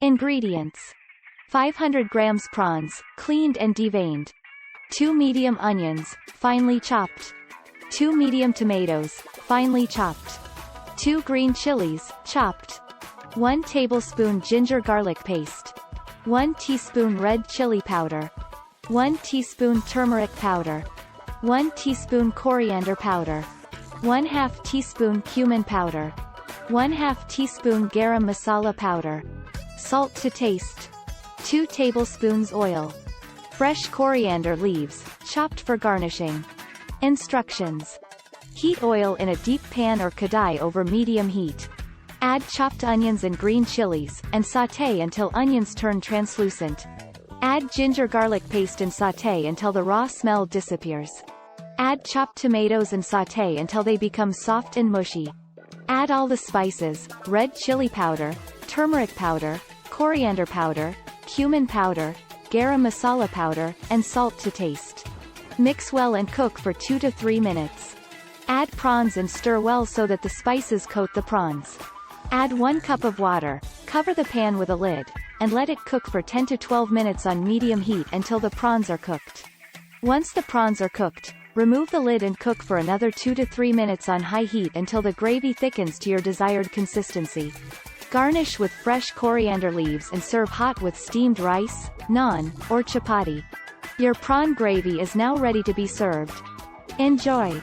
Ingredients: 500 grams prawns, cleaned and deveined. 2 medium onions, finely chopped. 2 medium tomatoes, finely chopped. 2 green chilies, chopped. 1 tablespoon ginger garlic paste. 1 teaspoon red chili powder. 1 teaspoon turmeric powder. 1 teaspoon coriander powder. 1/2 teaspoon cumin powder. 1/2 teaspoon garam masala powder. Salt to taste. 2 tablespoons oil. Fresh coriander leaves, chopped for garnishing. Instructions: heat oil in a deep pan or kadai over medium heat. Add chopped onions and green chilies, and sauté until onions turn translucent. Add ginger garlic paste and sauté until the raw smell disappears. Add chopped tomatoes and sauté until they become soft and mushy. Add all the spices, red chili powder, turmeric powder, coriander powder, cumin powder, garam masala powder, and salt to taste. Mix well and cook for 2 to 3 minutes. Add prawns and stir well so that the spices coat the prawns. Add 1 cup of water, cover the pan with a lid, and let it cook for 10 to 12 minutes on medium heat until the prawns are cooked. Once the prawns are cooked, remove the lid and cook for another 2 to 3 minutes on high heat until the gravy thickens to your desired consistency. Garnish with fresh coriander leaves and serve hot with steamed rice, naan, or chapati. Your prawn gravy is now ready to be served. Enjoy!